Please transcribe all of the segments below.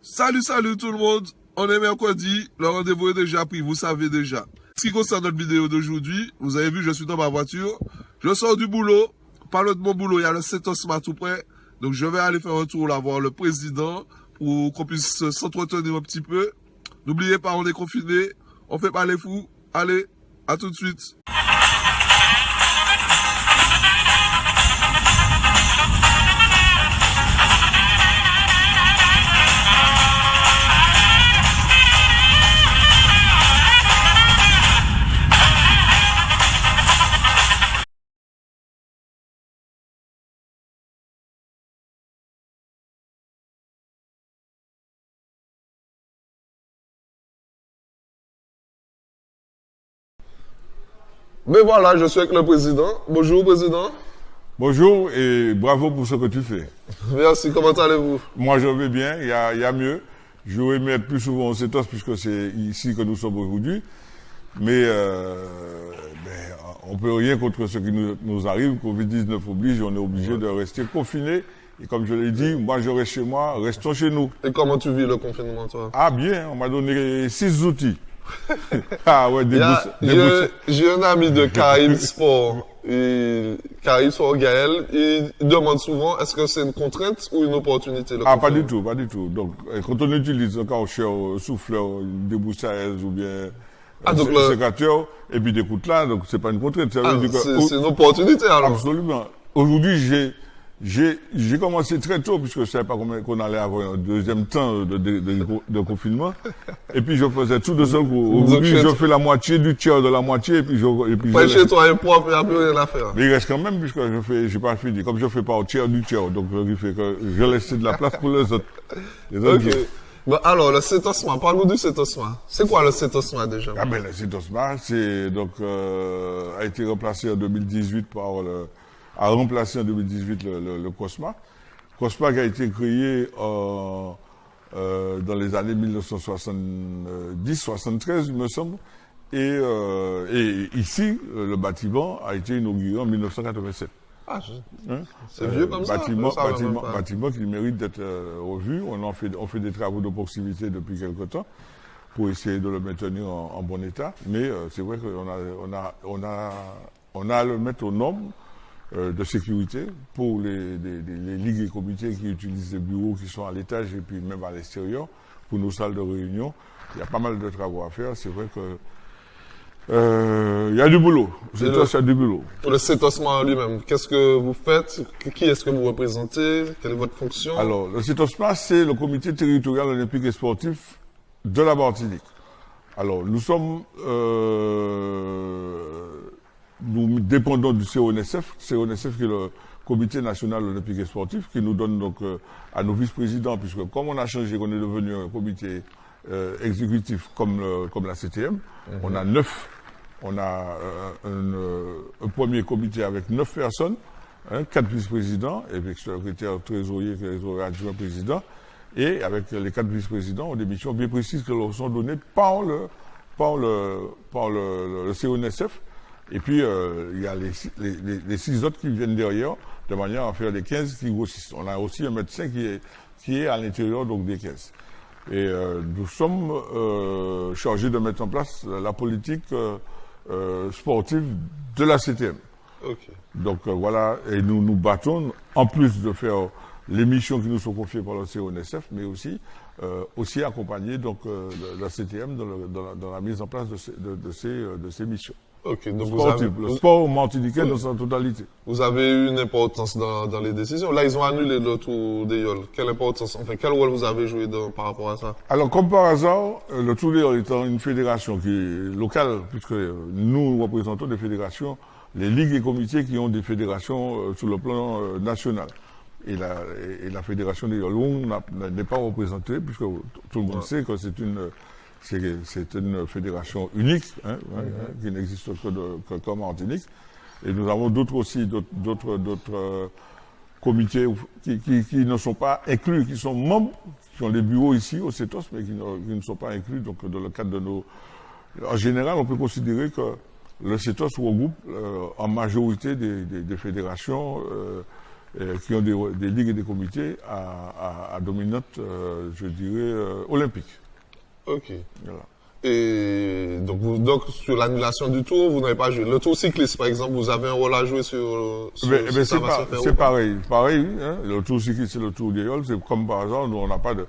Salut tout le monde, on est mercredi, le rendez-vous est déjà pris, vous savez déjà. Ce qui concerne notre vidéo d'aujourd'hui, vous avez vu, je suis dans ma voiture, je sors du boulot, parle de mon boulot, il y a le CETOSMA tout près, donc je vais aller faire un tour là voir le président pour qu'on puisse s'entretenir un petit peu. N'oubliez pas, on est confinés, on fait pas les fous, allez, à tout de suite. Mais voilà, je suis avec le président. Bonjour, président. Bonjour et bravo pour ce que tu fais. Merci, comment allez-vous? Moi, je vais bien, il y a mieux. J'aurais aimé être plus souvent au CETOS puisque c'est ici que nous sommes aujourd'hui. Mais on ne peut rien contre ce qui nous arrive. Covid-19 oblige, on est obligé de rester confiné. Et comme je l'ai dit, moi, je reste chez moi, restons chez nous. Et comment tu vis le confinement, toi? Ah bien, on m'a donné 6 outils. Ah ouais, j'ai un ami de Caraïbes Sport, Caraïbes Sport Gaël, il demande souvent est-ce que c'est une contrainte ou une opportunité le pas du tout, pas du tout. Donc, quand on utilise un carcheur, souffleur, une débroussailleuse ou bien un sécateur, et puis des coups là, donc c'est pas une contrainte. C'est une opportunité alors. Absolument. Aujourd'hui, j'ai commencé très tôt, puisque je ne savais pas qu'on allait avoir un deuxième temps de confinement. Et puis, je faisais tout de seul coup. Aujourd'hui, je fais la moitié du tiers de la moitié, et puis chez toi est propre, il n'y a plus rien à faire. Mais il reste quand même, puisque j'ai pas fini. Comme je fais pas au tiers du tiers, donc, il fait que je laisse de la place pour les autres. Ok. Bon, alors, le CETOSMA, parle-nous du CETOSMA. C'est quoi le CETOSMA déjà? Ah ben, le CETOSMA, a été remplacé en 2018 a remplacé en 2018 le COSMA. COSMA qui a été créé dans les années 1970-73, il me semble. Et ici, le bâtiment a été inauguré en 1987. Ah, c'est vieux comme ça. Bâtiment qui mérite d'être revu. On fait des travaux de proximité depuis quelque temps pour essayer de le maintenir en bon état. Mais c'est vrai qu'on a à le mettre aux normes de sécurité pour les ligues et comités qui utilisent les bureaux qui sont à l'étage et puis même à l'extérieur pour nos salles de réunion. Il y a pas mal de travaux à faire. C'est vrai que il y a du boulot. Il y a du boulot. Pour le CETOSMA lui-même, qu'est-ce que vous faites? Qui est-ce que vous représentez? Quelle est votre fonction? Alors, le CETOSMA, c'est le comité territorial olympique et sportif de la Martinique. Alors, nous dépendons du CONSF qui est le Comité national olympique et sportif, qui nous donne donc à nos vice-présidents, puisque comme on a changé, qu'on est devenu un comité exécutif comme la CTM, on a 9. On a un premier comité avec 9 personnes, 4 vice-présidents, avec le secrétaire trésorier, adjoint président, et avec les 4 vice-présidents, ont des missions bien précises qui leur sont données par le CONSF. Et puis, il y a les 6 autres qui viennent derrière, de manière à faire les 15 qui grossissent. On a aussi un médecin qui est à l'intérieur donc des 15. Et nous sommes chargés de mettre en place la politique sportive de la CTM. Okay. Donc voilà, et nous nous battons, en plus de faire les missions qui nous sont confiées par le CONSF, mais aussi accompagner donc la CTM dans la mise en place de ces missions. Ok, donc le sport martiniquais dans sa totalité. Vous avez eu une importance dans les décisions. Là, ils ont annulé le Tour des Yoles. Quelle importance, quel rôle vous avez joué par rapport à ça? Alors, comme par hasard, le Tour des Yoles étant une fédération qui est locale, puisque nous représentons des fédérations, les ligues et comités qui ont des fédérations sur le plan national. Et la fédération des Yoles n'est pas représentée, puisque tout le monde sait que c'est une fédération unique, qui n'existe que comme Martinique. Et nous avons d'autres comités qui ne sont pas inclus, qui sont membres, qui ont des bureaux ici au CETOS, mais qui ne sont pas inclus. Donc, dans le cadre de nos... En général, on peut considérer que le CETOS regroupe en majorité des fédérations qui ont des ligues et des comités à dominante, je dirais, olympique. Ok. Voilà. Et donc sur l'annulation du tour, vous n'avez pas joué. Le tour cycliste, par exemple, vous avez un rôle à jouer sur c'est pareil. Pareil, hein, le tour cycliste, c'est le tour d'Ayrol. C'est comme par exemple, nous, on n'a pas de.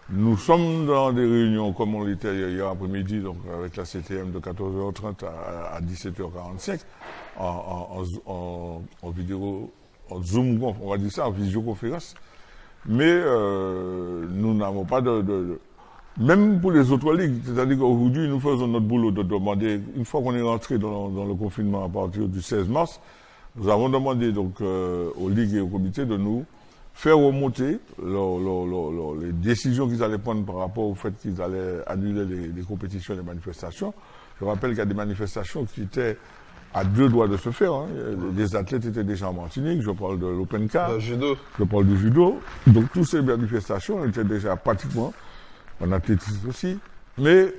Nous sommes dans des réunions comme on l'était hier après-midi, donc avec la CTM de 14h30 à 17h45, en vidéo, en Zoom, on va dire ça, en visioconférence. Mais nous n'avons pas même pour les autres ligues, c'est-à-dire qu'aujourd'hui, nous faisons notre boulot de demander, une fois qu'on est rentré dans le confinement à partir du 16 mars, nous avons demandé donc aux ligues et aux comités de nous faire remonter les décisions qu'ils allaient prendre par rapport au fait qu'ils allaient annuler les compétitions et les manifestations. Je rappelle qu'il y a des manifestations qui étaient à deux doigts de se faire. Hein. Les athlètes étaient déjà en Martinique, je parle de l'Open Car, je parle du judo. Donc toutes ces manifestations étaient déjà pratiquement, en athlétisme aussi, mais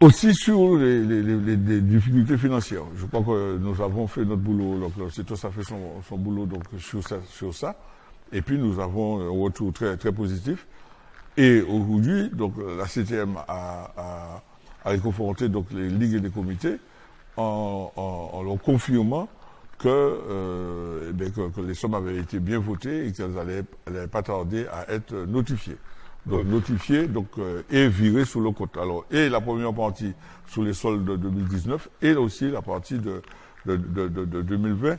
aussi sur les difficultés financières. Je crois que nous avons fait notre boulot, donc le CETOS a fait son boulot donc, sur ça, et puis nous avons un retour très, très positif. Et aujourd'hui, donc la CTM a réconforté donc, les ligues et les comités en leur confirmant que les sommes avaient été bien votées et qu'elles n'allaient pas tarder à être notifiées. Donc notifiées et virées sur le compte. Alors, et la première partie sur les soldes de 2019 et aussi la partie de 2020.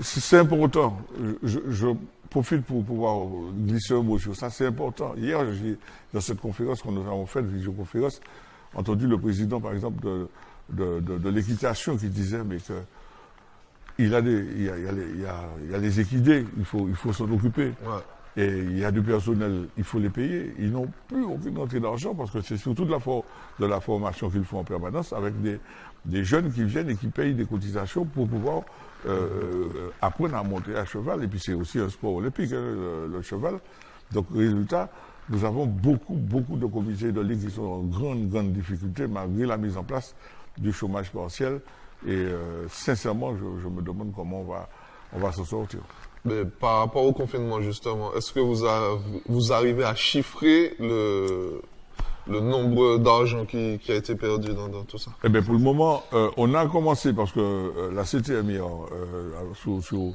C'est important. Je profite pour pouvoir glisser un mot sur ça. C'est important. Hier, dans cette conférence que nous avons faite, visioconférence, entendu le président, par exemple, de l'équitation qui disait mais que il y a les équidés, il faut s'en occuper. Ouais. Et il y a du personnel, il faut les payer. Ils n'ont plus aucune entrée d'argent parce que c'est surtout de la formation qu'ils font en permanence avec des jeunes qui viennent et qui payent des cotisations pour pouvoir apprendre à monter à cheval. Et puis c'est aussi un sport olympique, hein, le cheval. Donc résultat, nous avons beaucoup de comités de ligue qui sont en grande difficulté malgré la mise en place du chômage partiel. Et sincèrement, je me demande comment on va s'en sortir. Mais par rapport au confinement, justement, est-ce que vous arrivez à chiffrer le nombre d'argent qui a été perdu dans tout ça? Eh bien, pour le moment, on a commencé parce que la CTM hier, sous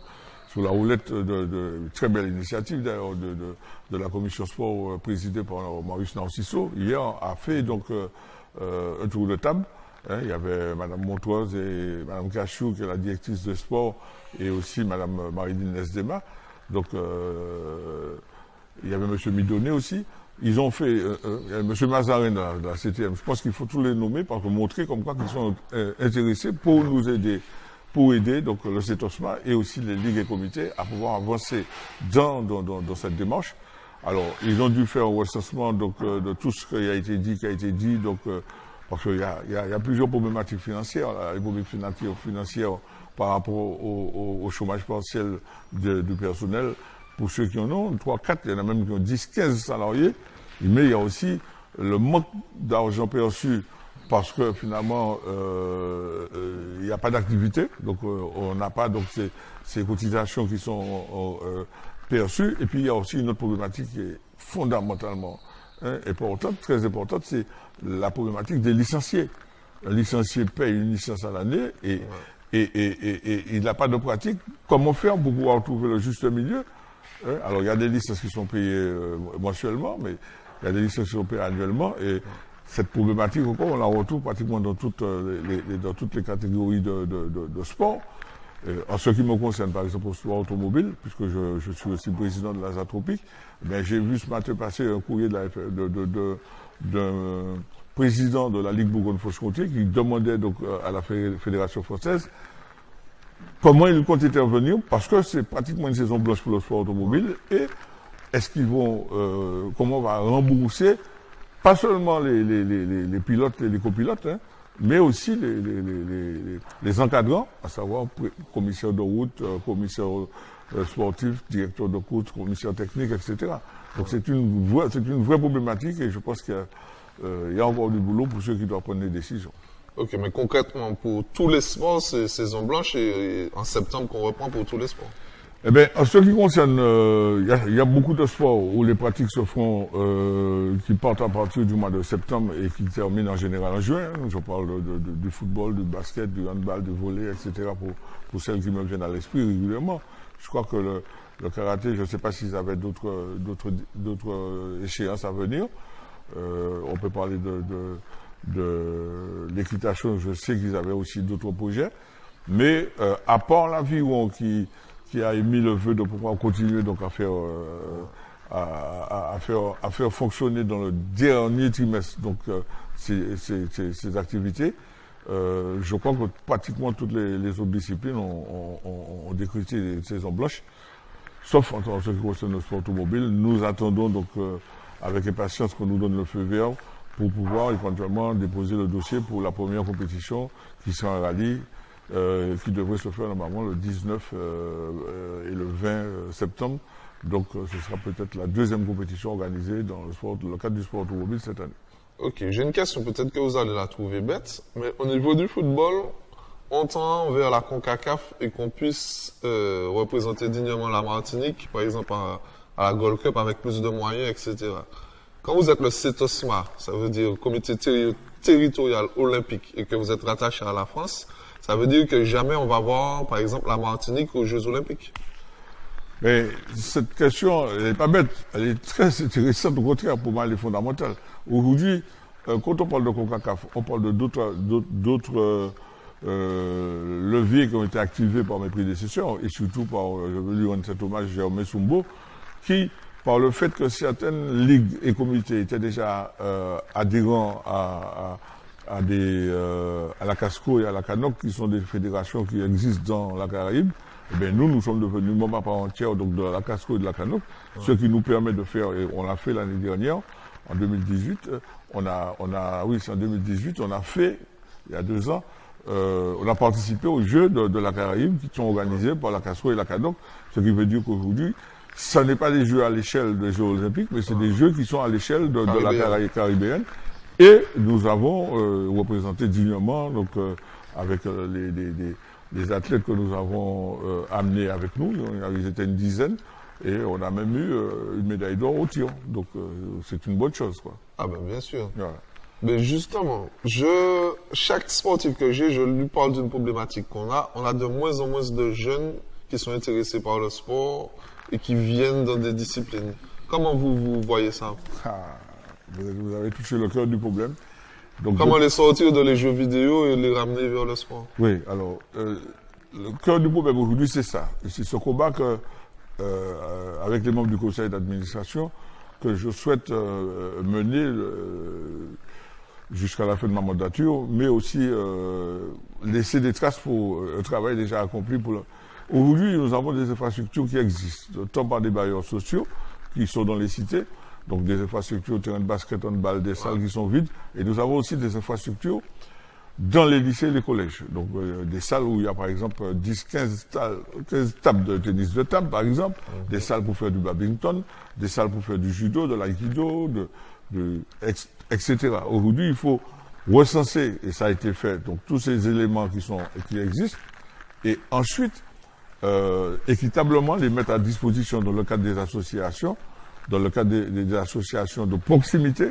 la houlette de très belle initiative d'ailleurs de la commission sport présidée par Marius Narciso, hier a fait donc un tour de table. Hein, il y avait Mme Montoise et Mme Cachou, qui est la directrice de sport, et aussi Mme Maridine Nesdema. Donc, il y avait M. Midonnet aussi. Ils ont fait, M. Mazarin de la CTM, je pense qu'il faut tous les nommer pour montrer comme quoi qu'ils sont intéressés pour nous aider, pour aider donc, le CETOSMA et aussi les ligues et comités à pouvoir avancer dans cette démarche. Alors, ils ont dû faire un recensement donc, de tout ce qui a été dit, donc, parce qu'il y a plusieurs problématiques financières, les problématiques financières par rapport au chômage partiel du personnel. Pour ceux qui en ont, 3, 4, il y en a même qui ont 10, 15 salariés. Mais il y a aussi le manque d'argent perçu parce que finalement, il n'y a pas d'activité. Donc, on n'a pas donc, ces cotisations qui sont perçues. Et puis, il y a aussi une autre problématique qui est fondamentalement importante, très importante, c'est la problématique des licenciés. Un licencié paye une licence à l'année et il n'a pas de pratique. Comment faire pour pouvoir trouver le juste milieu? Alors, il y a des licences qui sont payées mensuellement, mais il y a des licences qui sont payées annuellement. Et cette problématique, encore, on la retrouve pratiquement dans toutes les catégories de sport. En ce qui me concerne, par exemple, au sport automobile, puisque je suis aussi président de l'Azatropique, ben, j'ai vu ce matin passer un courrier d'un président de la Ligue Bourgogne-Franche-Comté qui demandait donc à la Fédération française comment ils comptent intervenir, parce que c'est pratiquement une saison blanche pour le sport automobile, et est-ce qu'ils vont, comment on va rembourser, pas seulement les pilotes et les copilotes, hein, mais aussi les encadrants, à savoir commissaire de route, commissaire sportif, directeur de course, commissaire technique, etc. Donc c'est une vraie problématique et je pense qu'il y a encore du boulot pour ceux qui doivent prendre des décisions. Ok, mais concrètement, pour tous les sports, c'est saison blanche et en septembre qu'on reprend pour tous les sports. Eh bien, en ce qui concerne, il y a beaucoup de sports où les pratiques se font, qui partent à partir du mois de septembre et qui terminent en général en juin. Je parle du football, du basket, du handball, du volley, etc. pour celles qui me viennent à l'esprit régulièrement. Je crois que le karaté, je ne sais pas s'ils avaient d'autres échéances à venir. On peut parler de l'équitation, je sais qu'ils avaient aussi d'autres projets. Mais à part l'aviron qui a émis le vœu de pouvoir continuer donc à faire fonctionner dans le dernier trimestre donc ces activités. Je crois que pratiquement toutes les autres disciplines ont décrété les saisons blanches, sauf en ce qui concerne le sport automobile. Nous attendons donc avec impatience qu'on nous donne le feu vert pour pouvoir éventuellement déposer le dossier pour la première compétition qui sera un rallye. Qui devrait se faire normalement le 19 et le 20 septembre. Donc ce sera peut-être la deuxième compétition organisée dans le cadre du sport automobile cette année. Ok, j'ai une question, peut-être que vous allez la trouver bête, mais au niveau du football, on tend vers la CONCACAF et qu'on puisse représenter dignement la Martinique, par exemple à la Gold Cup avec plus de moyens, etc. Quand vous êtes le CETOSMA, ça veut dire Comité territorial olympique, et que vous êtes rattaché à la France, ça veut dire que jamais on va voir, par exemple, la Martinique aux Jeux Olympiques. Mais cette question, elle n'est pas bête, elle est très intéressante, au contraire, pour moi, elle est fondamentale. Aujourd'hui, quand on parle de CONCACAF, on parle de d'autres leviers qui ont été activés par mes prédécesseurs, et surtout par, je veux lui rendre cet hommage, Germain Soumbo, qui, par le fait que certaines ligues et comités étaient déjà adhérents à la CASCO et à la CANOC, qui sont des fédérations qui existent dans la Caraïbe, eh bien nous sommes devenus membres à part entière donc de la CASCO et de la CANOC, ouais. Ce qui nous permet de faire, et on l'a fait l'année dernière, en 2018, oui, c'est en 2018, on a fait, il y a 2 ans, on a participé aux Jeux de la Caraïbe qui sont organisés par la CASCO et la CANOC, ce qui veut dire qu'aujourd'hui, ce n'est pas des Jeux à l'échelle des Jeux Olympiques, mais c'est des Jeux qui sont à l'échelle de la Caraïbe caribéenne. Et nous avons représenté dignement, donc avec les athlètes que nous avons amenés avec nous, ils étaient une dizaine, et on a même eu une médaille d'or au tir. Donc c'est une bonne chose, quoi. Ah ben bien sûr. Voilà. Mais justement, chaque sportif que j'ai, je lui parle d'une problématique qu'on a. On a de moins en moins de jeunes qui sont intéressés par le sport et qui viennent dans des disciplines. Comment vous voyez ça? Vous avez touché le cœur du problème. Donc, comment les sortir de les jeux vidéo et les ramener vers le sport? Oui, alors, le cœur du problème aujourd'hui, c'est ça. C'est ce combat que, avec les membres du conseil d'administration, que je souhaite mener jusqu'à la fin de ma mandature, mais aussi laisser des traces pour un travail déjà accompli. Aujourd'hui, nous avons des infrastructures qui existent, tant par des bailleurs sociaux qui sont dans les cités, donc des infrastructures, terrain de basket, handball, des salles qui sont vides. Et nous avons aussi des infrastructures dans les lycées et les collèges. Donc des salles où il y a par exemple 10-15 tables de tennis de table, par exemple, des salles pour faire du badminton, des salles pour faire du judo, de l'aïkido, etc. Aujourd'hui, il faut recenser, et ça a été fait, donc tous ces éléments qui existent, et ensuite, équitablement les mettre à disposition dans le cadre des associations, dans le cadre des associations de proximité,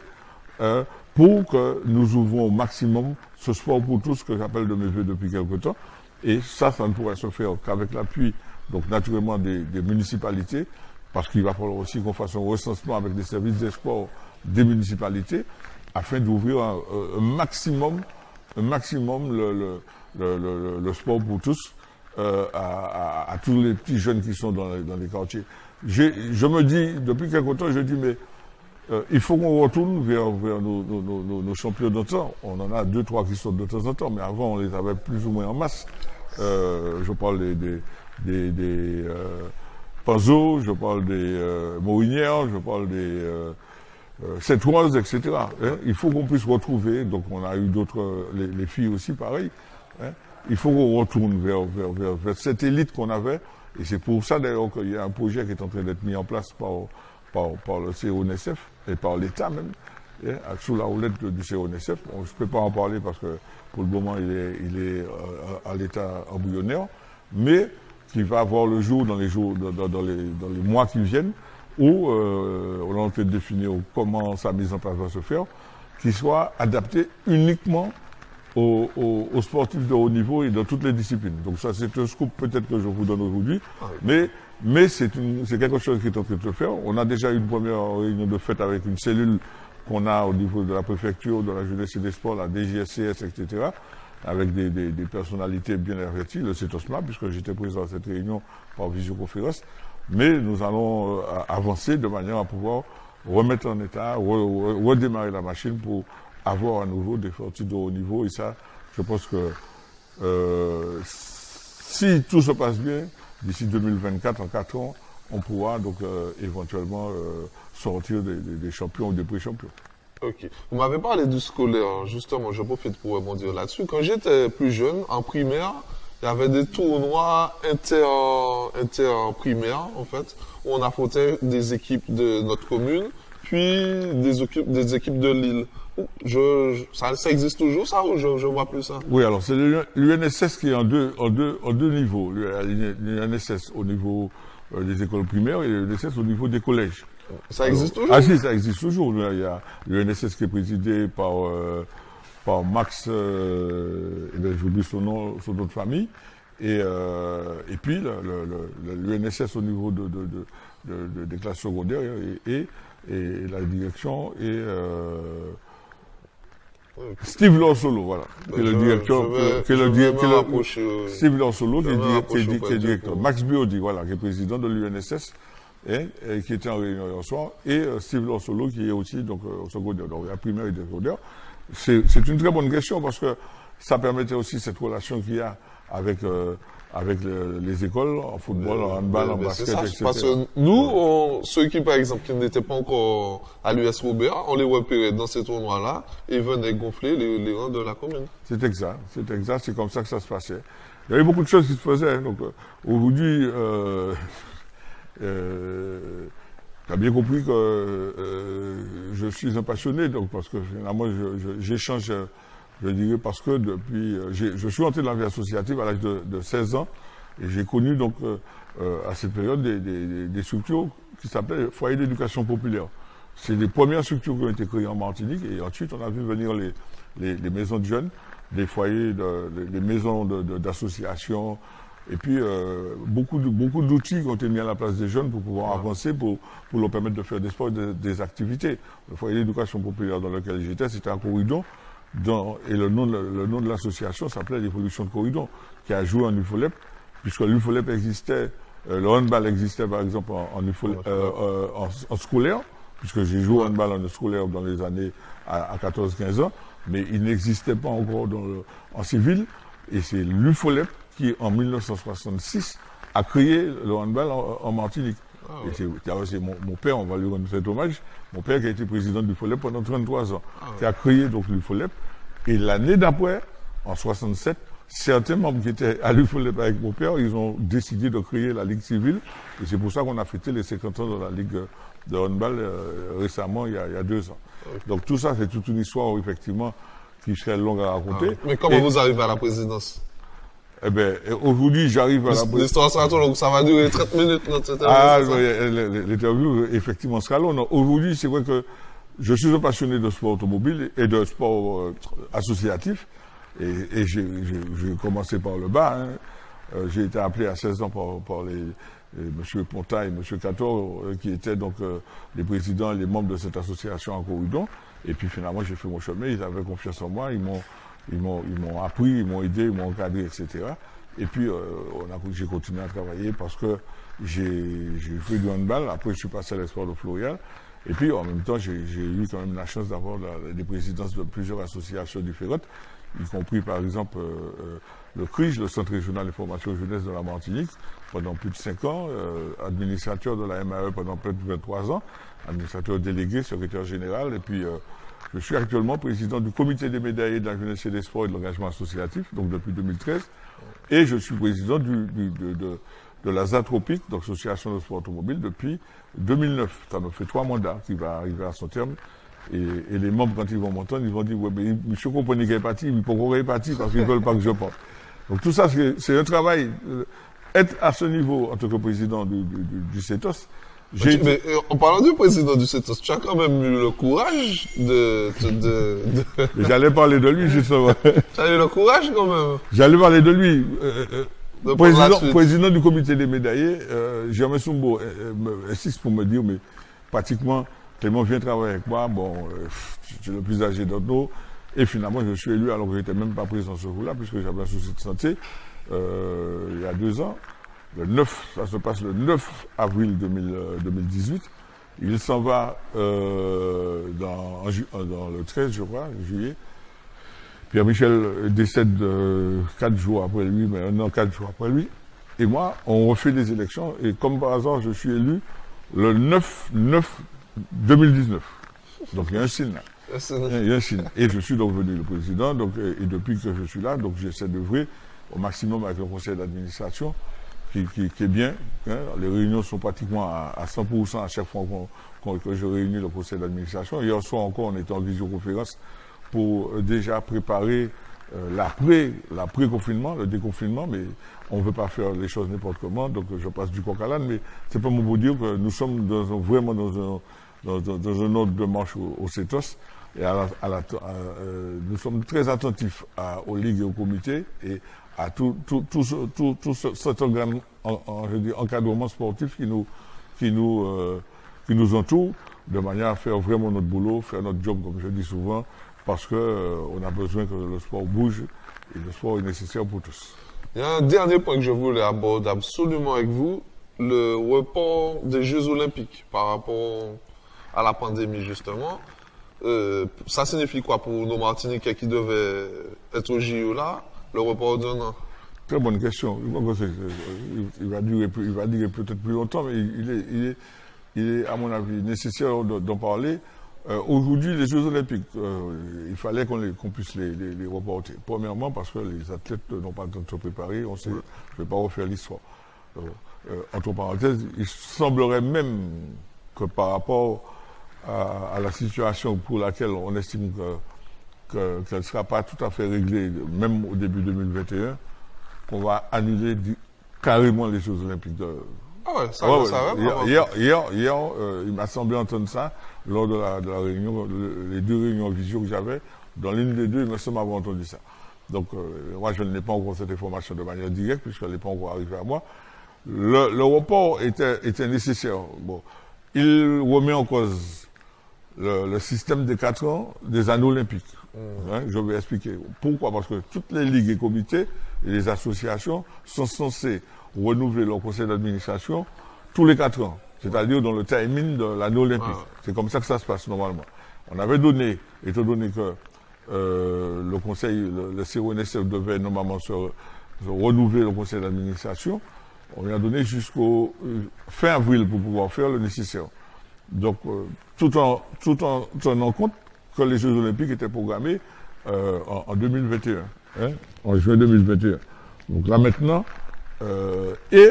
pour que nous ouvrons au maximum ce sport pour tous que j'appelle de mes voeux depuis quelque temps. Et ça ne pourrait se faire qu'avec l'appui, donc naturellement des municipalités, parce qu'il va falloir aussi qu'on fasse un recensement avec les services des sports des municipalités, afin d'ouvrir un maximum le sport pour tous à tous les petits jeunes qui sont dans les quartiers. Je me dis, depuis quelque temps, je dis, mais il faut qu'on retourne vers nos champions d'antan. On en a 2-3 qui sortent de temps en temps, mais avant, on les avait plus ou moins en masse. Je parle des Panzo, je parle des Morinières, je parle des Cette-Oise, etc. Hein. Il faut qu'on puisse retrouver, donc on a eu d'autres, les filles aussi, pareil. Hein. Il faut qu'on retourne vers cette élite qu'on avait. Et c'est pour ça d'ailleurs qu'il y a un projet qui est en train d'être mis en place par le CONSF et par l'État même, sous la houlette du CONSF. Bon, je ne peux pas en parler parce que pour le moment il est à l'état embryonnaire, mais qui va avoir le jour dans les mois qui viennent, où on est en train de définir comment sa mise en place va se faire, qui soit adapté uniquement aux sportifs de haut niveau et dans toutes les disciplines. Donc ça, c'est un scoop peut-être que je vous donne aujourd'hui, mais c'est quelque chose qui est en train de se faire. On a déjà eu une première réunion de fête avec une cellule qu'on a au niveau de la préfecture, de la jeunesse et des sports, la DGSCS, etc., avec des personnalités bien averties, le CETOSMA, puisque j'étais présent à cette réunion par visioconférence. Mais nous allons avancer de manière à pouvoir remettre en état, redémarrer la machine pour avoir à nouveau des sportifs de haut niveau. Et ça, je pense que si tout se passe bien, d'ici 2024, en 4 ans, on pourra donc éventuellement sortir des champions ou des pré-champions. Ok. Vous m'avez parlé du scolaire, justement, je profite pour rebondir là-dessus. Quand j'étais plus jeune, en primaire, il y avait des tournois inter-primaires, en fait, où on affrontait des équipes de notre commune, puis des équipes de Lille. Ça existe toujours, ça, ou je vois plus ça? Oui, alors c'est l'UNSS qui est en deux niveaux. L'UNSS au niveau des écoles primaires et l'UNSS au niveau des collèges. Ça existe toujours? Ah si, ça existe toujours. Il y a l'UNSS qui est présidé par Max, j'oublie son nom de famille, et puis l'UNSS au niveau des classes secondaires et la direction et Steve Lorsolo, voilà, qui est le directeur, Steve Lorsolo, qui est directeur. Max Biodi, voilà, qui est président de l'UNSS, et qui était en réunion hier soir, et Steve Lorsolo, qui est aussi donc au secondaire, donc la primaire et secondaire. C'est une très bonne question parce que ça permettait aussi cette relation qu'il y a avec les écoles en football, en handball, en basket, etc. Parce que nous, ceux qui, par exemple, qui n'étaient pas encore à l'US Robert, on les repérait dans ces tournois-là et venaient gonfler les rangs de la commune. C'est exact, c'est comme ça que ça se passait. Il y avait beaucoup de choses qui se faisaient. Hein, donc aujourd'hui, tu as bien compris que je suis un passionné, donc parce que finalement j'échange. Je dirais parce que depuis, je suis entré dans la vie associative à l'âge de 16 ans et j'ai connu donc à cette période des structures qui s'appellent foyers d'éducation populaire. C'est les premières structures qui ont été créées en Martinique et ensuite on a vu venir les maisons de jeunes, les foyers, les maisons d'associations et puis beaucoup d'outils qui ont été mis à la place des jeunes pour pouvoir avancer, pour leur permettre de faire des sports, des activités. Le foyer d'éducation populaire dans lequel j'étais, c'était à Corridon. Et le nom de l'association s'appelait l'Évolution de Corridon, qui a joué en UFOLEP, puisque l'UFOLEP existait, le handball existait par exemple en scolaire, puisque j'ai joué au handball en scolaire dans les années à 14-15 ans, mais il n'existait pas encore en civil, et c'est l'UFOLEP qui, en 1966, a créé le handball en Martinique. Et c'est mon père, on va lui rendre cet hommage, mon père qui a été président du FOLEP pendant 33 ans, qui a créé donc l'UFOLEP. Et l'année d'après, en 67, certains membres qui étaient à l'UFOLEP avec mon père, ils ont décidé de créer la Ligue civile. Et c'est pour ça qu'on a fêté les 50 ans de la Ligue de handball récemment, il y a 2 ans. Donc tout ça, c'est toute une histoire, effectivement, qui serait longue à raconter. Mais comment vous arrivez à la présidence? Eh bien, aujourd'hui, j'arrive à la... L'histoire sera longue, ça va durer 30 minutes, notre interview. Ah, l'interview, effectivement, sera longue. Aujourd'hui, c'est vrai que je suis un passionné de sport automobile et de sport associatif. Et j'ai commencé par le bas. Hein. J'ai été appelé à 16 ans par M. Ponta et M. Cator, qui étaient donc les présidents et les membres de cette association en Corridon. Et puis finalement, j'ai fait mon chemin, ils avaient confiance en moi, ils m'ont appris, ils m'ont aidé, ils m'ont encadré, etc. Et puis, j'ai continué à travailler parce que j'ai fait du handball. Après, je suis passé à l'espoir de Florial. Et puis, en même temps, j'ai eu quand même la chance d'avoir des présidences de plusieurs associations différentes, y compris, par exemple, le CRIJ, le Centre régional d'information jeunesse de la Martinique, pendant plus de 5 ans, administrateur de la MAE pendant plus de 23 ans, administrateur délégué, secrétaire général, et puis... je suis actuellement président du comité des médaillés de la jeunesse et des sports et de l'engagement associatif, donc depuis 2013. Et je suis président de la ZATROPIC, donc l'association de sport automobile, depuis 2009. Ça me fait 3 mandats qui va arriver à son terme. Et les membres, quand ils vont m'entendre, ils vont dire, ouais, mais monsieur comprenez qu'il est parti, mais pourquoi il est parti? Parce qu'ils ne veulent pas que je parte. Donc tout ça, c'est un travail. Être à ce niveau, en tant que président du CETOS, mais en parlant du président du CETOS, tu as quand même eu le courage J'allais parler de lui, justement. Tu as eu le courage, quand même. J'allais parler de lui. Président du comité des médaillés, Germain Soumbo insiste pour me dire, mais pratiquement, Clément vient travailler avec moi, bon, je suis le plus âgé d'entre nous, et finalement, je suis élu alors que je n'étais même pas présent ce jour-là, puisque j'avais un souci de santé, il y a 2 ans. Ça se passe le 9 avril 2018. Il s'en va dans le 13, je crois, juillet. Pierre-Michel décède 4 jours après lui, mais 1 an, 4 jours après lui. Et moi, on refait des élections, et comme par hasard, je suis élu le 9/9/2019. Donc il y a un signe là. Il y a un signe. Et je suis donc devenu le président, donc, et depuis que je suis là, donc j'essaie d'œuvrer au maximum avec le conseil d'administration, qui est bien. Hein. Les réunions sont pratiquement à 100% à chaque fois que je réunis le conseil d'administration. Hier soir encore, on était en visioconférence pour déjà préparer l'après-confinement, le déconfinement, mais on ne veut pas faire les choses n'importe comment, donc je passe du coq à l'âne, mais c'est pas pour dire que nous sommes vraiment dans un ordre de marche au CETOS, et nous sommes très attentifs aux ligues et aux comités, et à tout cet encadrement sportif qui nous entoure, de manière à faire vraiment notre boulot, faire notre job, comme je dis souvent, parce qu'on a besoin que le sport bouge, et le sport est nécessaire pour tous. Il y a un dernier point que je voulais aborder absolument avec vous, le report des Jeux Olympiques par rapport à la pandémie, justement. Ça signifie quoi pour nos Martiniquais qui devaient être au JO là, le report d'un an? Très bonne question. Il va durer peut-être plus longtemps, mais il est, à mon avis, nécessaire d'en parler. Aujourd'hui, les Jeux Olympiques, il fallait qu'on puisse les reporter. Premièrement, parce que les athlètes n'ont pas le temps de se préparer. On sait, je ne vais pas refaire l'histoire. Entre parenthèses, il semblerait même que par rapport à la situation pour laquelle on estime qu'elle ne sera pas tout à fait réglée, même au début 2021, qu'on va annuler carrément les Jeux Olympiques. Ah ouais, ça va. Hier, il m'a semblé entendre ça lors de la réunion, les 2 réunions visio que j'avais. Dans l'une des 2, il me semble avoir entendu ça. Donc, moi, je n'ai pas encore cette information de manière directe, puisqu'elle n'est pas encore arrivée à moi. Le report était nécessaire. Bon, il remet en cause le système des 4 ans des années olympiques. Hein, je vais expliquer. Pourquoi? Parce que toutes les ligues et comités et les associations sont censées renouveler leur conseil d'administration tous les 4 ans, c'est-à-dire dans le timing de l'année olympique. C'est comme ça que ça se passe normalement. On avait donné, étant donné que le conseil, le CONSF devait normalement se renouveler le conseil d'administration, on lui a donné jusqu'au fin avril pour pouvoir faire le nécessaire. Donc, tout en tenant compte que les Jeux Olympiques étaient programmés en 2021, hein, en juin 2021. Donc là maintenant, et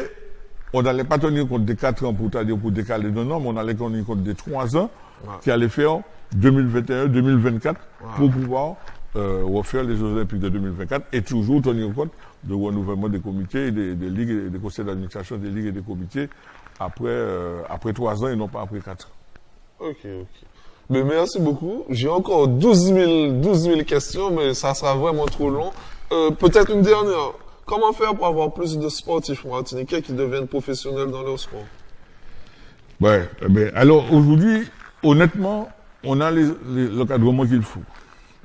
on n'allait pas tenir compte des 4 ans pour décaler d'un an, mais on allait tenir compte des 3 ans qui allaient faire 2021-2024 pour pouvoir refaire les Jeux Olympiques de 2024 et toujours tenir compte du renouvellement des comités, des ligues et des conseils d'administration des ligues et des comités après 3 ans et non pas après 4 ans. Ok. Mais merci beaucoup. J'ai encore 12 000 questions, mais ça sera vraiment trop long. Peut-être une dernière. Comment faire pour avoir plus de sportifs martiniquais qui deviennent professionnels dans leur sport? Ouais, mais alors aujourd'hui, honnêtement, on a l'encadrement qu'il faut.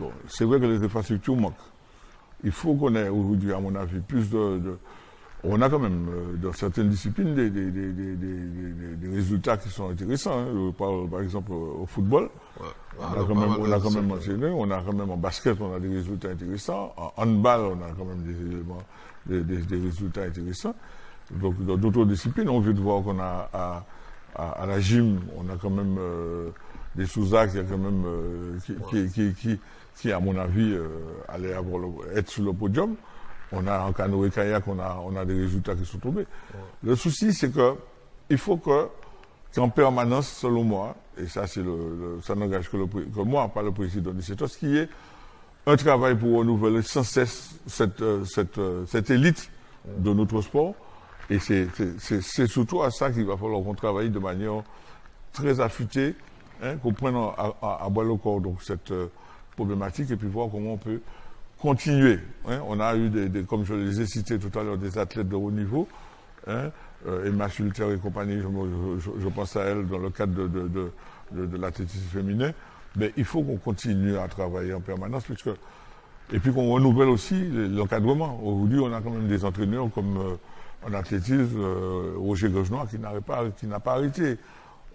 Bon, c'est vrai que les infrastructures manquent. Il faut qu'on ait aujourd'hui, à mon avis, plus on a quand même, dans certaines disciplines, des résultats qui sont intéressants. Hein. Je parle, par exemple, au football. On a quand même mentionné, on a quand même en basket, on a des résultats intéressants. En handball, on a quand même des éléments, des résultats intéressants. Donc, dans d'autres disciplines, on veut voir qu'on a à la gym, on a quand même des Souza qui a quand même qui à mon avis allait être sur le podium. On a en canoë kayak, on a des résultats qui sont tombés. Le souci, c'est que il faut qu'en permanence, selon moi, et ça, ça n'engage que moi, pas le président du CETOS, qui est un travail pour renouveler sans cesse cette élite de notre sport. Et c'est surtout à ça qu'il va falloir qu'on travaille de manière très affûtée, hein, qu'on prenne à bas le corps donc, cette problématique et puis voir comment on peut continuer. Hein. On a eu, comme je les ai cités tout à l'heure, des athlètes de haut niveau, hein, Emma Schulter et compagnie, je pense à elle dans le cadre de l'athlétisme féminin. Mais il faut qu'on continue à travailler en permanence, et puis qu'on renouvelle aussi l'encadrement. Aujourd'hui, on a quand même des entraîneurs comme en athlétisme, Roger Gauchenois qui n'a pas arrêté.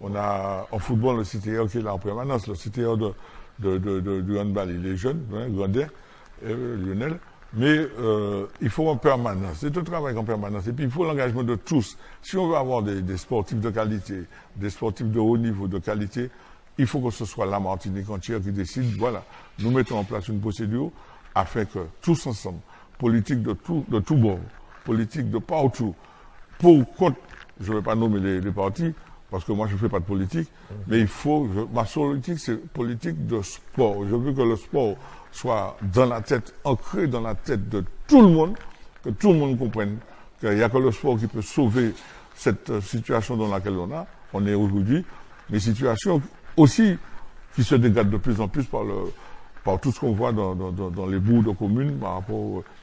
On a en football le CTR qui est là en permanence, le CTR du handball, il est jeune, hein, Grandet, Lionel. Mais il faut en permanence, c'est un travail en permanence. Et puis il faut l'engagement de tous. Si on veut avoir des sportifs de qualité, des sportifs de haut niveau de qualité, il faut que ce soit la Martinique entière qui décide. Voilà, nous mettons en place une procédure afin que tous ensemble, politique de tout bord, politique de partout, contre, je ne vais pas nommer les partis, parce que moi je ne fais pas de politique, mais ma politique c'est politique de sport. Je veux que le sport soit ancré dans la tête de tout le monde, que tout le monde comprenne qu'il n'y a que le sport qui peut sauver cette situation dans laquelle on est aujourd'hui, mais situation aussi qui se dégradent de plus en plus par tout ce qu'on voit dans les bouts de communes.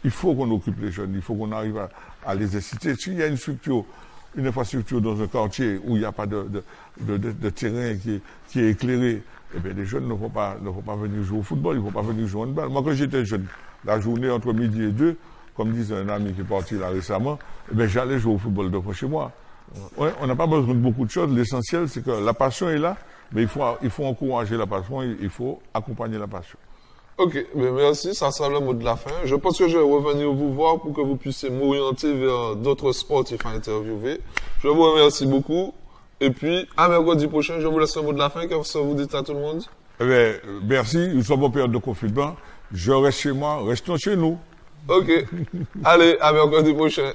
Il faut qu'on occupe les jeunes, il faut qu'on arrive à les inciter. S'il y a une infrastructure dans un quartier où il n'y a pas de terrain qui est éclairé, eh bien, les jeunes ne vont pas venir jouer au football, ils ne vont pas venir jouer au handball. Moi, quand j'étais jeune, la journée entre midi et 2, comme disait un ami qui est parti là récemment, eh bien, j'allais jouer au football devant chez moi. Ouais, on n'a pas besoin de beaucoup de choses. L'essentiel, c'est que la passion est là, mais il faut encourager la passion, il faut accompagner la passion. Ok, ben merci, ça sera le mot de la fin. Je pense que je vais revenir vous voir pour que vous puissiez m'orienter vers d'autres sportifs à interviewer. Je vous remercie beaucoup. Et puis, à mercredi prochain, je vous laisse le mot de la fin. Qu'est-ce que vous dites à tout le monde? Eh bien, merci, nous sommes en période de confinement. Je reste chez moi, restons chez nous. Ok, allez, à mercredi prochain.